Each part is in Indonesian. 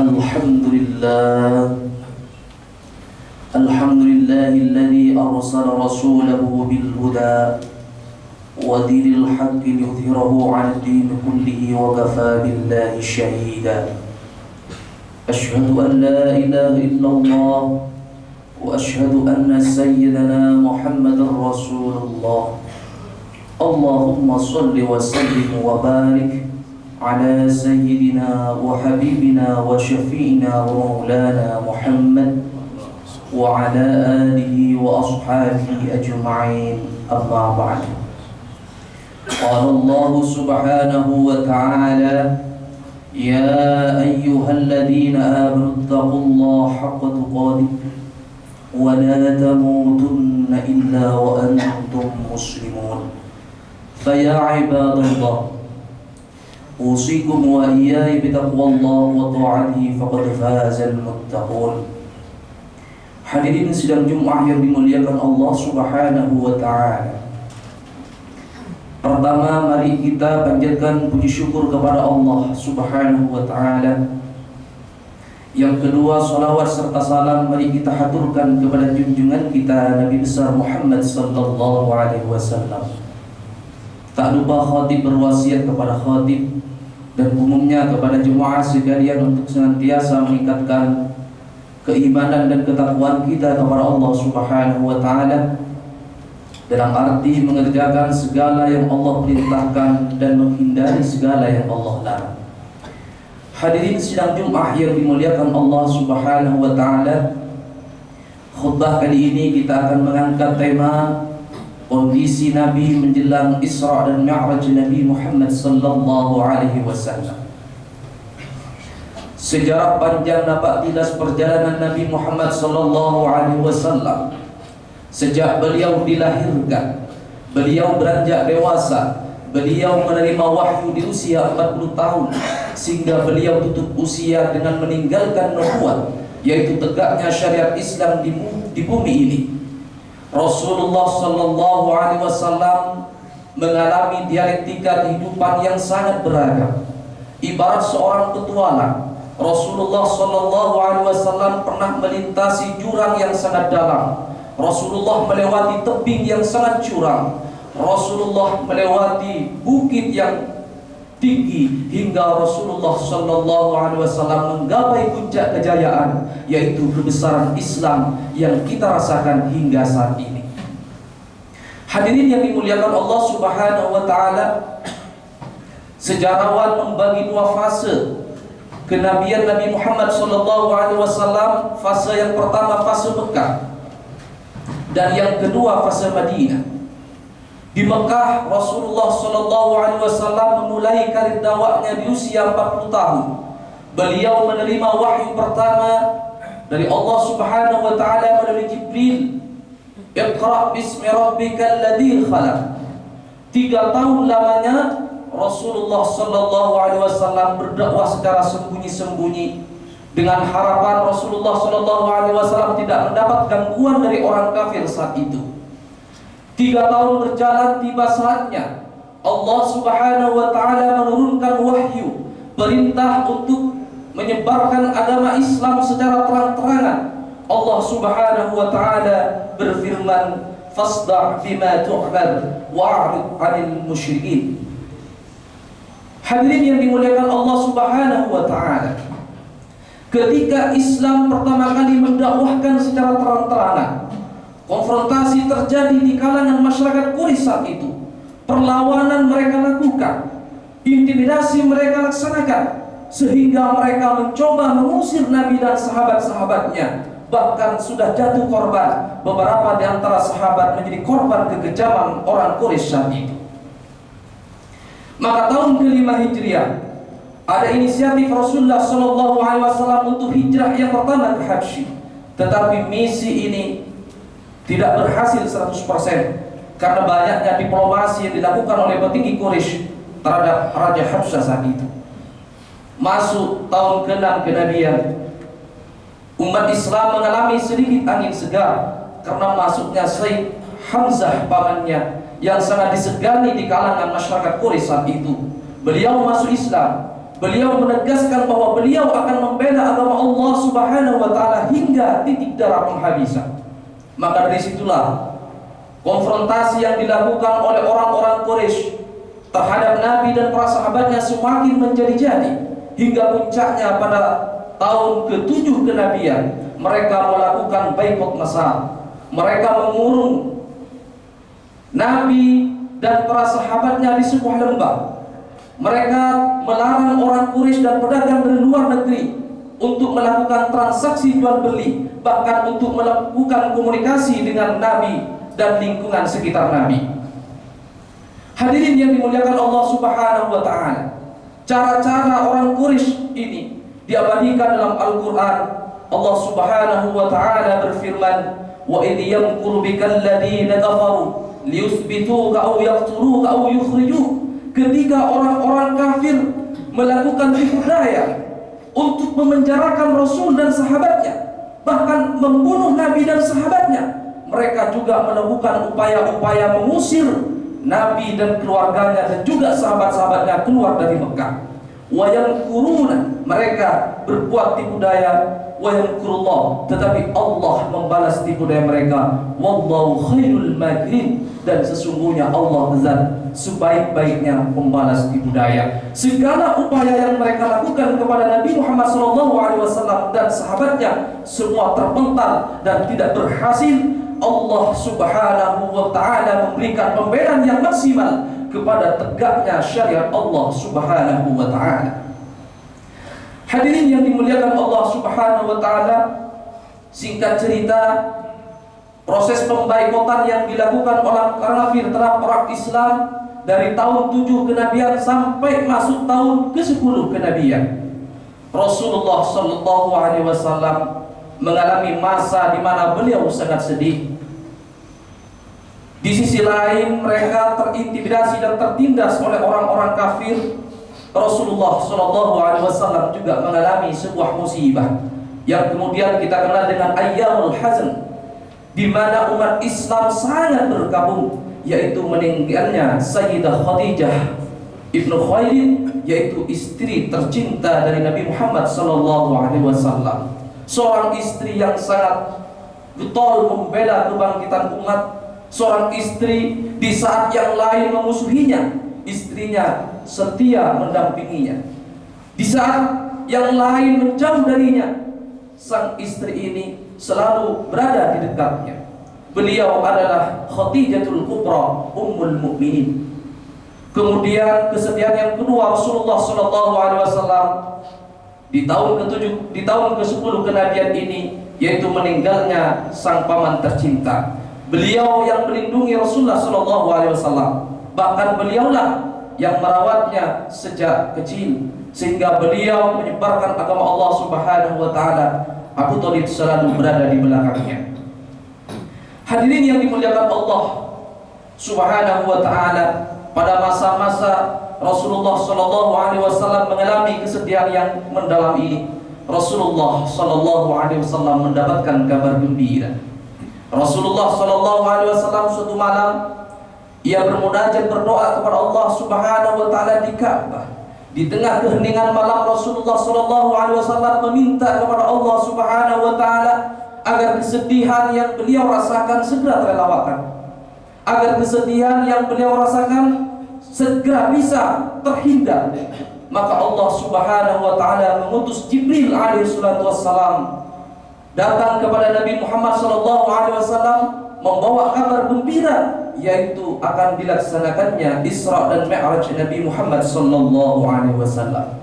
Alhamdulillah Alhamdulillahilladzi arsala rasulahu bil huda wa dinil haqqi liyudhhirahu 'ala ad-din kullihi wa kafaa billahi shahida. Asyhadu an la ilaha illallah wa asyhadu anna sayyidana Muhammadar Rasulullah. Allahumma shalli wa sallim wa barik ala sayyidina wa habibina wa syafi'ina wa maulana Muhammad wa ala alihi wa ashabihi ajma'in, amma ba'd. Qala Allah subhanahu wa ta'ala, ya ayyuhalladzina amanu taqullaha haqqa tuqatih wa la tamutunna illa wa antum muslimun. Fa ya ibadallah, usikum wa iyaya bitaqwallah wa ta'atihi faqad fazal muttaqun. Hadirin sidang Jumat yang dimuliakan Allah Subhanahu wa ta'ala. Pertama, mari kita panjatkan puji syukur kepada Allah Subhanahu wa ta'ala. Yang kedua, salawat serta salam mari kita haturkan kepada junjungan kita Nabi besar Muhammad sallallahu alaihi wasallam. Tak lupa khatib berwasiat kepada khatib dan umumnya kepada jemaah sekalian untuk senantiasa meningkatkan keimanan dan ketakwaan kita kepada Allah Subhanahu wa ta'ala, dalam arti mengerjakan segala yang Allah perintahkan dan menghindari segala yang Allah larang. Hadirin sidang Jumat yang dimuliakan Allah Subhanahu wa ta'ala, khutbah kali ini kita akan mengangkat tema kondisi Nabi menjelang Isra dan Mi'raj Nabi Muhammad sallallahu alaihi wasallam. Sejarah panjang dapat tilas perjalanan Nabi Muhammad sallallahu alaihi wasallam. Sejak beliau dilahirkan, beliau beranjak dewasa, beliau menerima wahyu di usia 40 tahun, sehingga beliau tutup usia dengan meninggalkan nubuat, yaitu tegaknya syariat Islam di bumi ini. Rasulullah sallallahu alaihi wasallam mengalami dialektika kehidupan yang sangat beragam. Ibarat seorang petualang, Rasulullah sallallahu alaihi wasallam pernah melintasi jurang yang sangat dalam. Rasulullah melewati tebing yang sangat curam. Rasulullah melewati bukit yang tinggi, hingga Rasulullah sallallahu alaihi wasallam menggapai puncak kejayaan, yaitu kebesaran Islam yang kita rasakan hingga saat ini. Hadirin yang dimuliakan Allah Subhanahu wa ta'ala, sejarawan membagi dua fase kenabian Nabi Muhammad sallallahu alaihi wasallam. Fase yang pertama fase Mekah, dan yang kedua fase Madinah. Di Mekah, Rasulullah sallallahu alaihi wasallam memulai karir dakwahnya di usia 40 tahun. Beliau menerima wahyu pertama dari Allah Subhanahu wa ta'ala melalui Jibril. Iqra bismi rabbikal ladzi khalaq. 3 tahun lamanya Rasulullah sallallahu alaihi wasallam berdakwah secara sembunyi-sembunyi, dengan harapan Rasulullah sallallahu alaihi wasallam tidak mendapat gangguan dari orang kafir saat itu. 3 tahun berjalan, tiba saatnya Allah Subhanahu wa ta'ala menurunkan wahyu, perintah untuk menyebarkan agama Islam secara terang-terangan. Allah Subhanahu wa ta'ala berfirman, fasda' bima tu'mar wa'rid 'anil musyrikin. Hadirin yang dimuliakan Allah Subhanahu wa ta'ala, ketika Islam pertama kali mendakwahkan secara terang-terangan, konfrontasi terjadi di kalangan masyarakat Quraisy saat itu. Perlawanan mereka lakukan, intimidasi mereka laksanakan, sehingga mereka mencoba mengusir Nabi dan sahabat-sahabatnya. Bahkan sudah jatuh korban, beberapa di antara sahabat menjadi korban kekejaman orang Quraisy saat itu. Maka tahun ke-5 Hijriah, ada inisiatif Rasulullah SAW untuk hijrah yang pertama ke Habsyi. Tetapi misi ini tidak berhasil 100% karena banyaknya diplomasi yang dilakukan oleh petinggi Quraisy terhadap Raja Habsya saat itu. Masuk tahun ke-6 kenabian, umat Islam mengalami sedikit angin segar karena masuknya Sayyid Hamzah pamannya yang sangat disegani di kalangan masyarakat Quraisy saat itu. Beliau masuk Islam Beliau menegaskan bahwa beliau akan membela agama Allah Subhanahu wa taala hingga titik darah penghabisan. Maka dari situlah konfrontasi yang dilakukan oleh orang-orang Quraisy terhadap Nabi dan para sahabatnya semakin menjadi-jadi, hingga puncaknya pada tahun ke-7 kenabian mereka melakukan boikot massal. Mereka mengurung Nabi dan para sahabatnya di sebuah lembah. Mereka melarang orang Quraisy dan pedagang dari luar negeri untuk melakukan transaksi jual beli, bahkan untuk melakukan komunikasi dengan Nabi dan lingkungan sekitar Nabi. Hadirin yang dimuliakan Allah Subhanahu wa taala, cara-cara orang Quraisy ini diabadikan dalam Al-Qur'an. Allah Subhanahu wa taala berfirman, "Wa idh yamkuru bikal ladzina kafaru liyuthbituka aw yaqtuluka aw yukhrijuka." Ketika orang-orang kafir melakukan tipu daya untuk memenjarakan Rasul dan sahabatnya, bahkan membunuh Nabi dan sahabatnya, mereka juga melakukan upaya-upaya mengusir Nabi dan keluarganya dan juga sahabat-sahabatnya keluar dari Mekah. Wa yamkuruna, mereka berbuat tipu daya, wa yamkurullah, tetapi Allah membalas tipu daya mereka. Wallahu khairul makirin, dan sesungguhnya Allah zat sebaik-baiknya pembalas tipu daya. Segala upaya yang mereka lakukan kepada Nabi Muhammad SAW dan sahabatnya semua terpental dan tidak berhasil. Allah Subhanahu wa taala memberikan pembelaan yang maksimal kepada tegaknya syariat Allah Subhanahu wa taala. Hadirin yang dimuliakan Allah Subhanahu wa taala, singkat cerita, proses pembaikotan yang dilakukan oleh orang kafir terhadap orang Islam dari tahun 7 kenabian sampai masuk tahun ke-10 kenabian, Rasulullah sallallahu alaihi wasallam mengalami masa di mana beliau sangat sedih. Di sisi lain mereka terintimidasi dan tertindas oleh orang-orang kafir. Rasulullah sallallahu alaihi wasallam juga mengalami sebuah musibah yang kemudian kita kenal dengan Ayyamul Hazn, di mana umat Islam sangat berkabung, yaitu meninggalnya Sayyidah Khadijah ibnu Khuwailid, yaitu istri tercinta dari Nabi Muhammad sallallahu alaihi wasallam. Seorang istri yang sangat getol membela kebangkitan umat, seorang istri di saat yang lain memusuhinya, istrinya setia mendampinginya. Di saat yang lain menjauh darinya, sang istri ini selalu berada di dekatnya. Beliau adalah Khadijatul Kubra, Ummul Mukminin. Kemudian kesedihan yang kedua Rasulullah sallallahu alaihi wasallam di tahun ke-7, di tahun ke-10 kenabian ini, yaitu meninggalnya sang paman tercinta. Beliau yang melindungi Rasulullah sallallahu alaihi wasallam, bahkan beliaulah yang merawatnya sejak kecil sehingga beliau menyebarkan agama Allah Subhanahu wa taala. Abu Thalib selalu berada di belakangnya. Hadirin yang dimuliakan Allah Subhanahu wa taala, pada masa-masa Rasulullah sallallahu alaihi wasallam mengalami kesedihan yang mendalam ini, Rasulullah sallallahu alaihi wasallam mendapatkan kabar gembira. Rasulullah sallallahu alaihi wasallam suatu malam ia bermunajat berdoa kepada Allah Subhanahu wa taala di Ka'bah. Di tengah keheningan malam, Rasulullah sallallahu alaihi wasallam meminta kepada Allah Subhanahu wa taala agar kesedihan yang beliau rasakan segera terelakkan, agar kesedihan yang beliau rasakan segera bisa terhindar. Maka Allah Subhanahu wa taala mengutus Jibril alaihi salatu wassalam datang kepada Nabi Muhammad sallallahu alaihi wasallam membawa kabar gembira, yaitu akan dilaksanakannya Isra dan Mi'raj Nabi Muhammad sallallahu alaihi wasallam.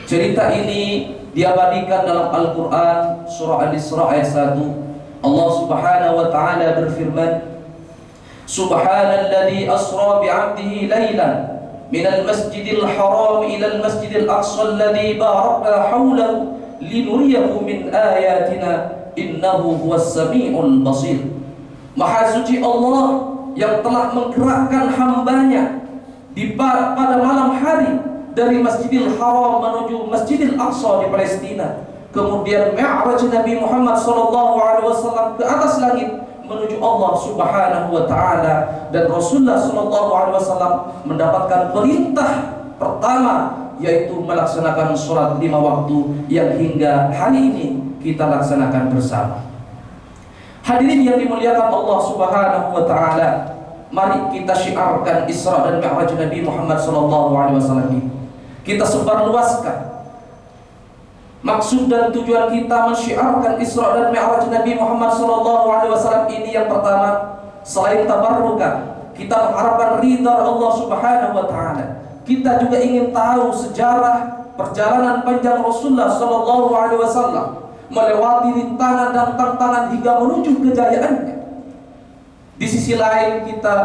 Cerita ini diabadikan dalam Al-Qur'an surah Al-Isra ayat 1. Allah Subhanahu wa taala berfirman, Subhanalladzi asra bi'abdihi lailan minal masjidil haram ilal masjidil aqsa alladzi barakna hawlahu linuriyahu min ayatina innahu huwas samiul basir. Maha suci Allah yang telah menggerakkan hambanya pada malam hari dari Masjidil Haram menuju Masjidil Aqsa di Palestina, kemudian Mi'raj Nabi Muhammad SAW ke atas langit menuju Allah Subhanahu wa taala, dan Rasulullah SAW mendapatkan perintah pertama yaitu melaksanakan sholat 5 waktu yang hingga hari ini kita laksanakan bersama. Hadirin yang dimuliakan Allah Subhanahu wa taala, mari kita syiarkan Isra dan Mi'raj Nabi Muhammad sallallahu alaihi wasallam ini. Kita sebarluaskan maksud dan tujuan kita mensyiarkan Isra dan Mi'raj Nabi Muhammad sallallahu alaihi wasallam ini. Yang pertama, selain tabarrukan, kita mengharapkan ridha Allah Subhanahu wa taala. Kita juga ingin tahu sejarah perjalanan panjang Rasulullah sallallahu alaihi wasallam melewati rintangan dan tantangan hingga menuju kejayaannya. Di sisi lain, kita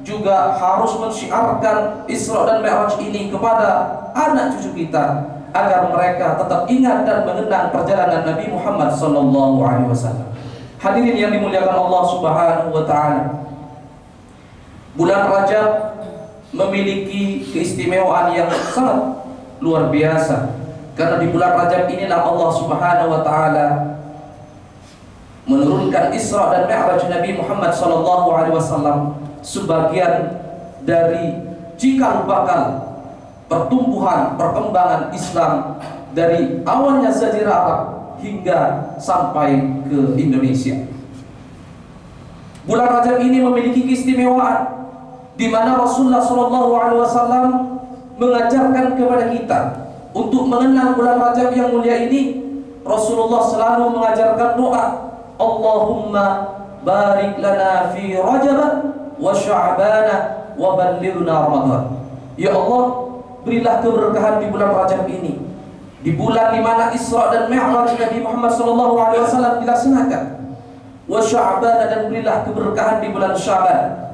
juga harus mensyiarkan Isra dan Mi'raj ini kepada anak cucu kita agar mereka tetap ingat dan mengenang perjalanan Nabi Muhammad sallallahu alaihi wasallam. Hadirin yang dimuliakan Allah Subhanahu wa taala, bulan Rajab memiliki keistimewaan yang sangat luar biasa, karena di bulan Rajab inilah Allah Subhanahu wa taala menurunkan Isra dan Mi'raj Nabi Muhammad sallallahu alaihi wasallam sebagian dari cikal bakal pertumbuhan perkembangan Islam dari awalnya Jazirah Arab hingga sampai ke Indonesia. Bulan Rajab ini memiliki keistimewaan di mana Rasulullah sallallahu alaihi wasallam mengajarkan kepada kita untuk mengenang bulan Rajab yang mulia ini. Rasulullah selalu mengajarkan doa, Allahumma barik lana fi Rajab wa Sya'ban wa ballighna Ramadan. Ya Allah, berilah keberkahan di bulan Rajab ini, di bulan di mana Isra dan Mi'raj Nabi Muhammad sallallahu alaihi wasallam dilaksanakan. Wa Sya'ban, dan berilah keberkahan di bulan Sya'ban.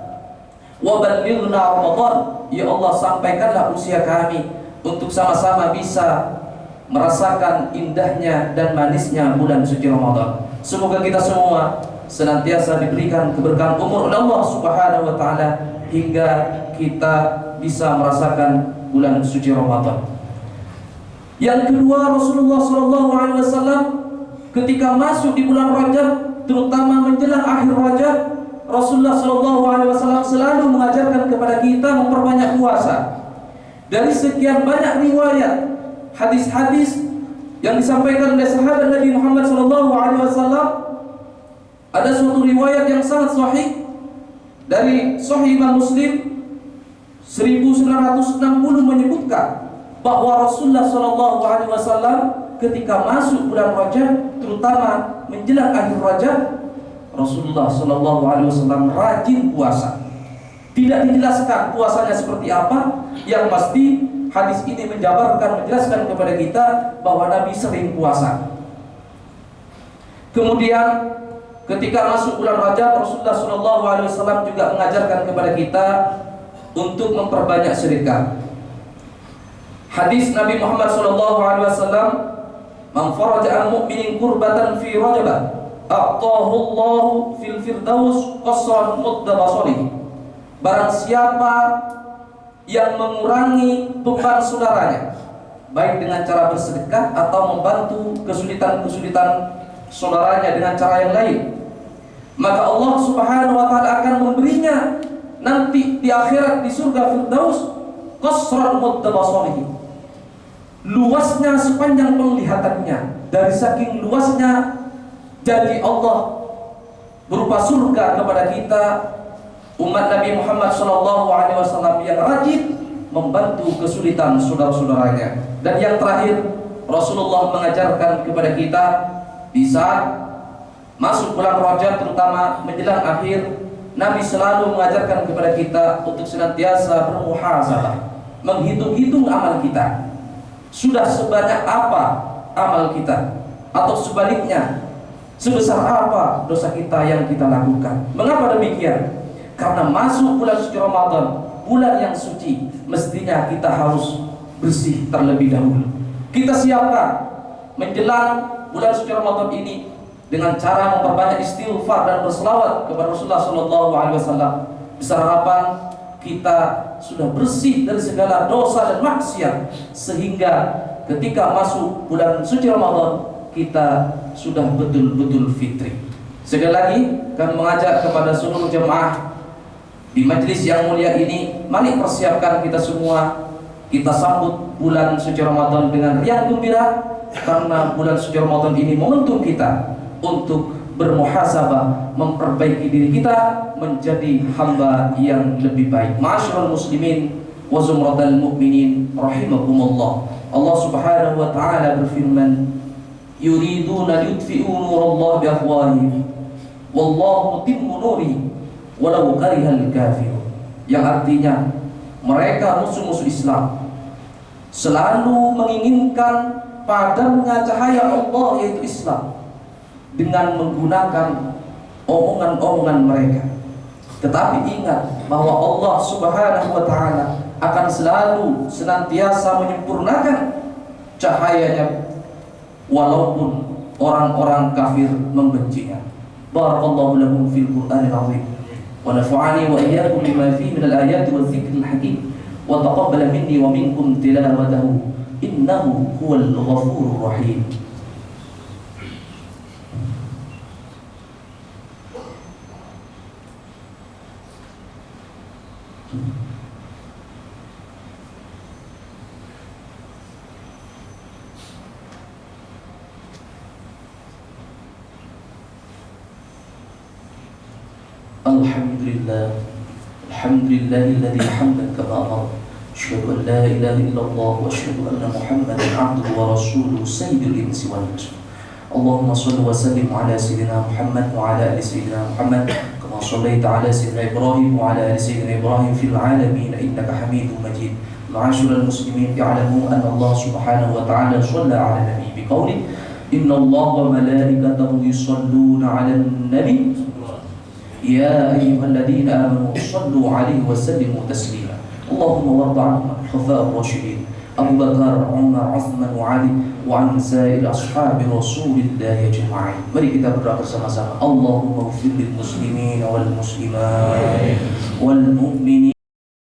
Wa ballighna Ramadan, ya Allah, sampaikanlah usia kami untuk sama-sama bisa merasakan indahnya dan manisnya bulan suci Ramadan. Semoga kita semua senantiasa diberikan keberkahan umur oleh Allah Subhanahu wa taala hingga kita bisa merasakan bulan suci Ramadan. Yang kedua, Rasulullah sallallahu alaihi wasallam ketika masuk di bulan Rajab, terutama menjelang akhir Rajab, Rasulullah sallallahu alaihi wasallam selalu mengajarkan kepada kita memperbanyak puasa. Dari sekian banyak riwayat hadis-hadis yang disampaikan oleh sahabat Nabi Muhammad sallallahu alaihi wasallam, ada suatu riwayat yang sangat sahih dari Sahih Imam Muslim 1960 menyebutkan bahwa Rasulullah sallallahu alaihi wasallam ketika masuk bulan Rajab, terutama menjelang akhir Rajab, Rasulullah sallallahu alaihi wasallam rajin puasa. Tidak dijelaskan puasanya seperti apa, yang pasti hadis ini menjelaskan kepada kita bahwa Nabi sering puasa. Kemudian ketika masuk bulan Rajab, Rasulullah sallallahu alaihi wasallam juga mengajarkan kepada kita untuk memperbanyak sedekah. Hadis Nabi Muhammad sallallahu alaihi wasallam, "Man faraja an mu'minin kurbatan fi Rajab, a'tahu Allahu fil firdaus qasran mudda basarihi." Barang siapa yang mengurangi beban saudaranya, baik dengan cara bersedekah atau membantu kesulitan-kesulitan saudaranya dengan cara yang lain, maka Allah Subhanahu wa taala akan memberinya nanti di akhirat di surga Firdaus qasran mudda basarihi, luasnya sepanjang penglihatannya. Dari saking luasnya janji Allah berupa surga kepada kita umat Nabi Muhammad SAW yang rajin membantu kesulitan saudara-saudaranya. Dan yang terakhir, Rasulullah mengajarkan kepada kita di saat masuk bulan Rajab, terutama menjelang akhir, Nabi selalu mengajarkan kepada kita untuk senantiasa bermuhasabah, menghitung-hitung amal kita. Sudah sebanyak apa amal kita, atau sebaliknya sebesar apa dosa kita yang kita lakukan. Mengapa demikian? Karena masuk bulan suci Ramadan, bulan yang suci, mestinya kita harus bersih terlebih dahulu. Kita siapkan menjelang bulan suci Ramadan ini dengan cara memperbanyak istighfar dan berselawat kepada Rasulullah SAW. Besar harapan kita sudah bersih dari segala dosa dan maksiat, sehingga ketika masuk bulan suci Ramadan kita sudah betul-betul fitri. Sekali lagi kami mengajak kepada seluruh jemaah di majelis yang mulia ini, mari persiapkan kita semua. Kita sambut bulan suci Ramadan dengan riang gembira, karena bulan suci Ramadan ini momentum kita untuk bermuhasabah, memperbaiki diri kita menjadi hamba yang lebih baik. Ma'asyiral muslimin wa zumratal mu'minin rahimakumullah. Allah Subhanahu wa taala berfirman, yuriduna yudfi'u nurallahi bi afwahihim wallahu mutimmu nuri walau karihal kafirun. Yang artinya mereka musuh-musuh Islam selalu menginginkan padamnya cahaya Allah, yaitu Islam, dengan menggunakan omongan-omongan mereka. Tetapi ingat bahwa Allah Subhanahu wa taala akan selalu senantiasa menyempurnakan cahayanya walaupun orang-orang kafir membencinya. Barakallahu lakum fil Qur'anil azim wa nafa'ani wa iyyakum bima fihi minal ayati waz zikril hakim wa taqabbala minni wa minkum tilawatahu innahu huwal ghafurur rahim. Alhamdulillah, alhamdulillahilladzi hamdan kama amara. Asyhadu an la ilaha illallah wa asyhadu anna Muhammadan abduhu wa rasuluhu sayyidul insi wal jinn. Allahumma shalli wa sallim ala sayyidina Muhammad wa ala ali sayyidina Muhammad kama shallaita ala sayyidina Ibrahim wa ala ali sayyidina Ibrahim fil alamin innaka Hamidum Majid. Ma'asyiral muslimin, i'lamu anna Allah Subhanahu wa ta'ala shalla ala nabi biqauli inna Allah wa malaikatahu yusalluna 'alan nabi ya ayyuhalladzina amanu shallu 'alaihi wa sallimu taslima. Allahumma warḍa 'anhum khulafa'ur rasyidin Abu Bakar, Umar, Uthman wa Ali wa an sa'ir ashabi Rasulillah ajma'in. Mari kita berdoa bersama-sama. Allahumma ighfir lil muslimin wal muslimat wal mu'minin